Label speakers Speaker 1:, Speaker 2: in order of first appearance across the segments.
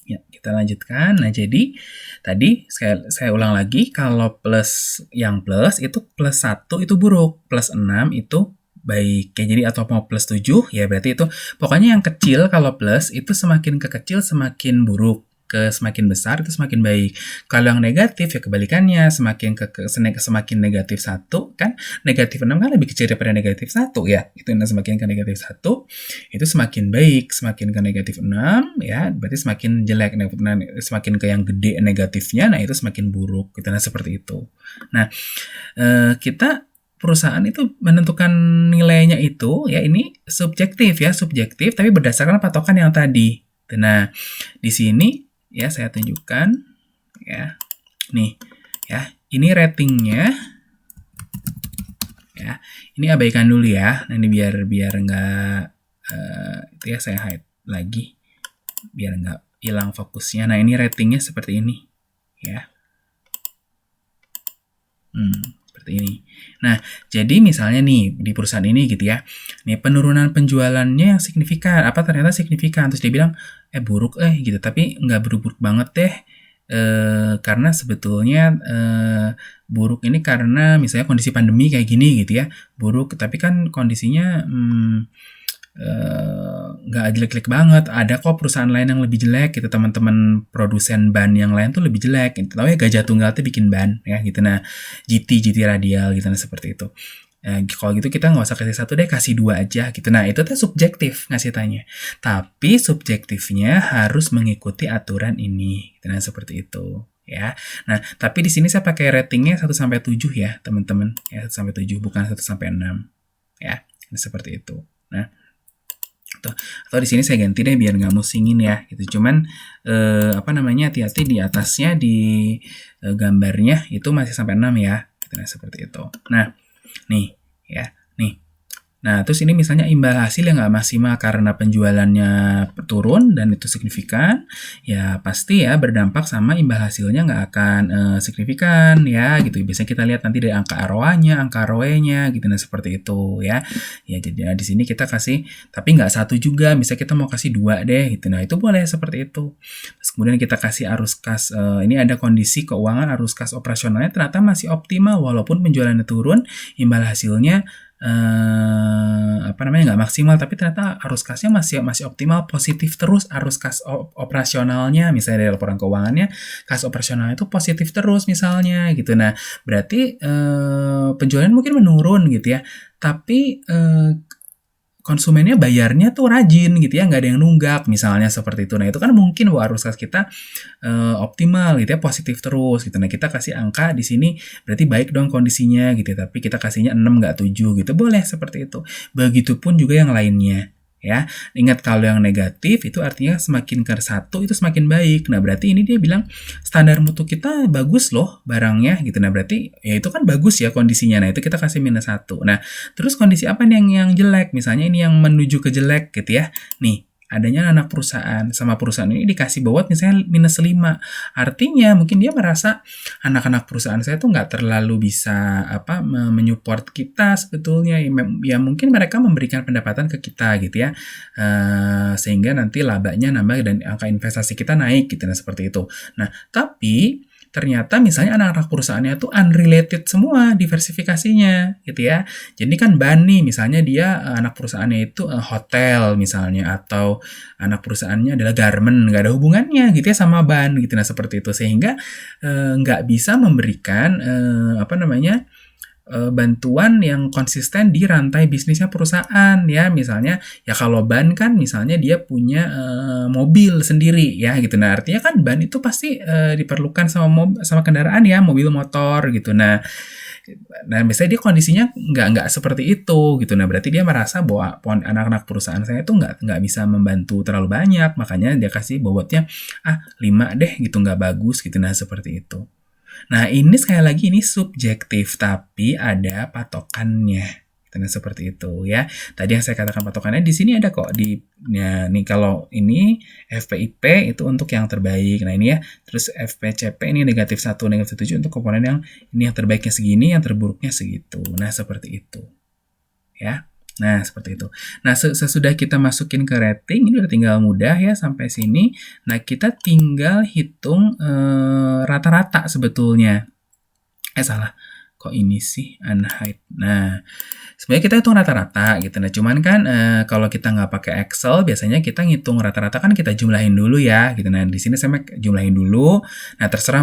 Speaker 1: Ya, kita lanjutkan. Nah, jadi tadi saya ulang lagi, kalau plus yang plus itu plus 1 itu buruk, plus 6 itu baik. Ya, jadi atau mau plus 7 ya berarti itu pokoknya yang kecil kalau plus itu semakin ke kecil semakin buruk, ke semakin besar itu semakin baik. Kalau yang negatif ya kebalikannya, semakin negatif 1 kan, negatif 6 kan lebih kecil daripada negatif 1 ya. Itu semakin ke negatif 1 itu semakin baik, semakin ke negatif 6 ya berarti semakin jelek, semakin ke yang gede negatifnya, nah itu semakin buruk gitu. Nah seperti itu. Nah kita perusahaan itu menentukan nilainya itu ya ini subjektif ya, subjektif tapi berdasarkan patokan yang tadi. Nah di sini ya saya tunjukkan ya, nih ya ini ratingnya ya, ini abaikan dulu ya. Nah ini biar nggak itu ya saya hide lagi biar nggak hilang fokusnya. Nah ini ratingnya seperti ini ya, seperti ini. Nah jadi misalnya nih di perusahaan ini gitu ya, nih penurunan penjualannya yang signifikan, apa ternyata signifikan, terus dia bilang buruk gitu, tapi nggak buruk-buruk banget deh. Karena sebetulnya buruk ini karena misalnya kondisi pandemi kayak gini gitu ya, buruk tapi kan kondisinya nggak jelek-jelek banget, ada kok perusahaan lain yang lebih jelek gitu, teman-teman produsen ban yang lain tuh lebih jelek gitu. Tahu ya Gajah Tunggal tuh bikin ban ya gitu. Nah GT radial gitu, nah seperti itu. Kalau gitu kita nggak usah kasih 1 deh, kasih 2 aja gitu. Nah itu tuh subjektif ngasih tanya, tapi subjektifnya harus mengikuti aturan ini gitu. Nah seperti itu ya. Nah tapi di sini saya pakai ratingnya 1 sampai 7 ya teman-teman ya, 1 sampai 7 bukan 1 sampai 6 ya. Nah, seperti itu. Nah atau di sini saya ganti deh biar nggak musingin ya gitu. Cuman apa namanya, hati-hati di atasnya di gambarnya itu masih sampai 6 ya gitu. Nah seperti itu. Nah nih ya, nih. Nah, terus ini misalnya imbal hasil yang nggak maksimal karena penjualannya turun dan itu signifikan, ya pasti ya berdampak sama imbal hasilnya nggak akan signifikan ya gitu. Biasanya kita lihat nanti dari angka ROA-nya, angka ROE-nya gitu, nah seperti itu ya. Ya jadi di sini kita kasih, tapi nggak 1 juga, misalnya kita mau kasih 2 deh gitu. Nah itu boleh seperti itu. Terus kemudian kita kasih arus kas, ini ada kondisi keuangan arus kas operasionalnya ternyata masih optimal walaupun penjualannya turun, imbal hasilnya apa namanya nggak maksimal, tapi ternyata arus kasnya masih optimal, positif terus arus kas operasionalnya, misalnya dari laporan keuangannya kas operasionalnya itu positif terus misalnya gitu. Nah berarti penjualan mungkin menurun gitu ya, tapi konsumennya bayarnya tuh rajin gitu ya, nggak ada yang nunggak misalnya seperti itu. Nah itu kan mungkin bahwa arus kas kita optimal gitu ya, positif terus gitu. Nah kita kasih angka di sini berarti baik dong kondisinya gitu ya, tapi kita kasihnya 6 nggak 7 gitu, boleh seperti itu. Begitupun juga yang lainnya ya. Ingat kalau yang negatif itu artinya semakin ke 1 itu semakin baik. Nah berarti ini dia bilang standar mutu kita bagus loh barangnya gitu. Nah berarti ya itu kan bagus ya kondisinya. Nah itu kita kasih minus 1. Nah terus kondisi apa nih yang jelek? Misalnya ini yang menuju ke jelek gitu ya. Nih adanya anak perusahaan, sama perusahaan ini dikasih bobot misalnya minus 5. Artinya mungkin dia merasa anak-anak perusahaan saya tuh nggak terlalu bisa menyupport kita sebetulnya. Ya mungkin mereka memberikan pendapatan ke kita gitu ya, sehingga nanti labanya nambah dan angka investasi kita naik gitu. Nah seperti itu. Nah tapi ternyata misalnya anak-anak perusahaannya tuh unrelated semua diversifikasinya gitu ya. Jadi kan ban nih misalnya dia anak perusahaannya itu hotel misalnya, atau anak perusahaannya adalah garment, nggak ada hubungannya gitu ya sama ban gitu. Nah seperti itu, sehingga nggak bisa memberikan bantuan yang konsisten di rantai bisnisnya perusahaan ya. Misalnya ya kalau ban kan misalnya dia punya mobil sendiri ya gitu. Nah artinya kan ban itu pasti diperlukan sama kendaraan ya, mobil motor gitu. Nah misalnya dia kondisinya nggak seperti itu gitu. Nah berarti dia merasa bahwa anak-anak perusahaan saya itu nggak bisa membantu terlalu banyak, makanya dia kasih bobotnya 5 deh gitu, nggak bagus gitu. Nah seperti itu. Nah ini sekali lagi ini subjektif tapi ada patokannya. Nah seperti itu ya. Tadi yang saya katakan patokannya di sini ada kok nih kalau ini FPIP itu untuk yang terbaik. Nah ini ya. Terus FPCP ini negatif 1, negatif 7 untuk komponen yang ini yang terbaiknya segini, yang terburuknya segitu. Nah seperti itu. Ya. Nah, seperti itu. Nah, sesudah kita masukin ke rating, ini udah tinggal mudah ya sampai sini. Nah, kita tinggal hitung rata-rata sebetulnya. Salah. Kok ini sih unhide. Nah, sebenarnya kita hitung rata-rata gitu. Nah, cuman kan kalau kita nggak pakai Excel, biasanya kita ngitung rata-rata kan kita jumlahin dulu ya gitu. Nah, di sini saya jumlahin dulu. Nah, terserah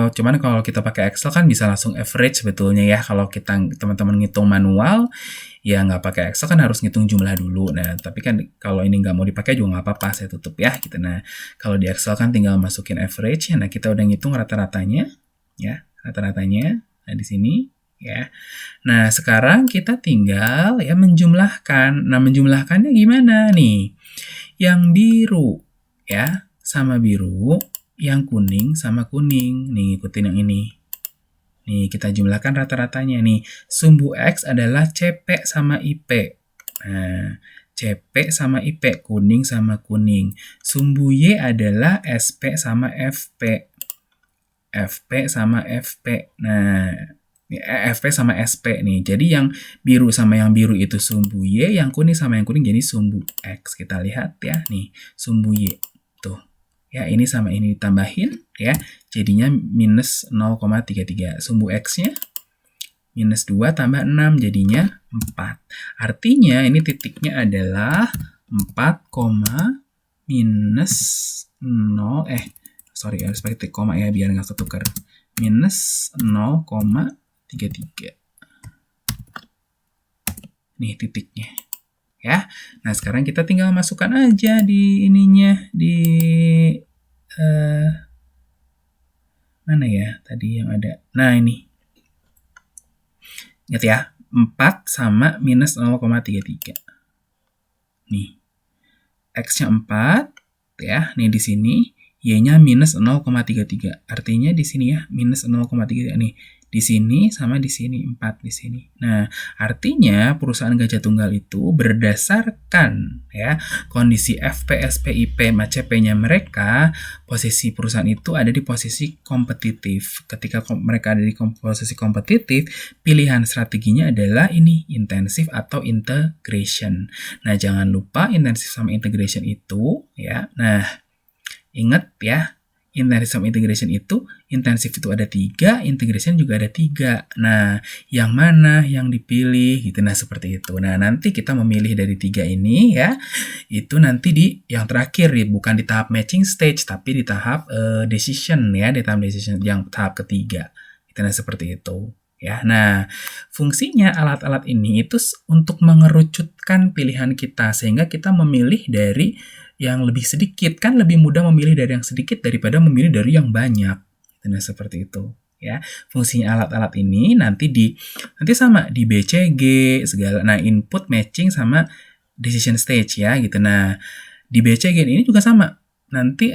Speaker 1: cuman kalau kita pakai Excel kan bisa langsung average sebetulnya ya. Kalau kita teman-teman ngitung manual, ya nggak pakai Excel kan harus ngitung jumlah dulu. Nah, tapi kan kalau ini nggak mau dipakai juga nggak apa-apa, saya tutup ya gitu. Nah, kalau di Excel kan tinggal masukin average. Nah, kita udah ngitung rata-ratanya ya, rata-ratanya. Nah, di sini ya. Nah, sekarang kita tinggal ya menjumlahkan. Nah, menjumlahkannya gimana nih? Yang biru ya sama biru, yang kuning sama kuning. Nih, ikutin yang ini. Nih, kita jumlahkan rata-ratanya nih. Sumbu X adalah CP sama IP. Nah, CP sama IP, kuning sama kuning. Sumbu Y adalah SP sama FP. FP sama FP. Nah, FP sama SP nih. Jadi yang biru sama yang biru itu sumbu Y, yang kuning sama yang kuning jadi sumbu X. Kita lihat ya, nih, sumbu Y. Tuh. Ya, ini sama ini ditambahin ya. Jadinya minus 0,33. Sumbu X-nya minus 2 tambah 6 jadinya 4. Artinya ini titiknya adalah 4, minus 0 sorry harus pakai titik koma ya biar nggak ketukar, minus 0,33 nih titiknya ya. Nah, sekarang kita tinggal masukkan aja di ininya di mana ya tadi yang ada. Nah, ini ingat ya, 4 sama minus 0,33 nih, X-nya 4 ya, nih di sini Y-nya minus 0,33. Artinya di sini ya, minus 0,33 nih. Di sini sama di sini, 4 di sini. Nah, artinya perusahaan Gajah Tunggal itu berdasarkan ya kondisi FP, SP, IP, CP-nya mereka, posisi perusahaan itu ada di posisi kompetitif. Ketika mereka ada di posisi kompetitif, pilihan strateginya adalah ini, intensif atau integration. Nah, jangan lupa intensif sama integration itu ya. Nah, ingat ya, intensif sama integration itu, intensif itu ada 3, integration juga ada 3. Nah, yang mana yang dipilih gitu. Nah, seperti itu. Nah, nanti kita memilih dari 3 ini ya, itu nanti di yang terakhir, bukan di tahap matching stage, tapi di tahap decision ya, di tahap decision yang tahap ketiga. Gitu, nah, seperti itu. Ya, nah, fungsinya alat-alat ini itu untuk mengerucutkan pilihan kita, sehingga kita memilih dari yang lebih sedikit. Kan lebih mudah memilih dari yang sedikit daripada memilih dari yang banyak. Nah, seperti itu ya. Fungsinya alat-alat ini nanti sama di BCG segala. Nah, input matching sama decision stage ya gitu. Nah, di BCG ini juga sama. Nanti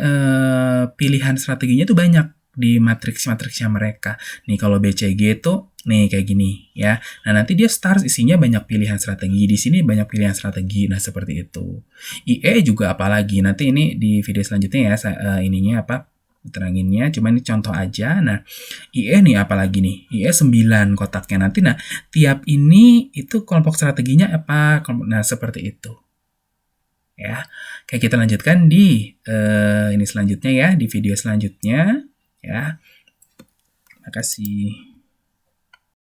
Speaker 1: pilihan strateginya itu banyak di matriks-matriksnya mereka. Nih, kalau BCG itu nih kayak gini ya. Nah, nanti dia stars isinya banyak pilihan strategi. Di sini banyak pilihan strategi. Nah, seperti itu. IE juga apalagi. Nanti ini di video selanjutnya ya ininya apa teranginnya. Cuma ini contoh aja. Nah, IE nih apalagi nih. IE 9 kotaknya nanti. Nah, tiap ini itu kelompok strateginya apa? Nah, seperti itu. Ya. Kayak kita lanjutkan di ini selanjutnya ya, di video selanjutnya ya. Terima kasih.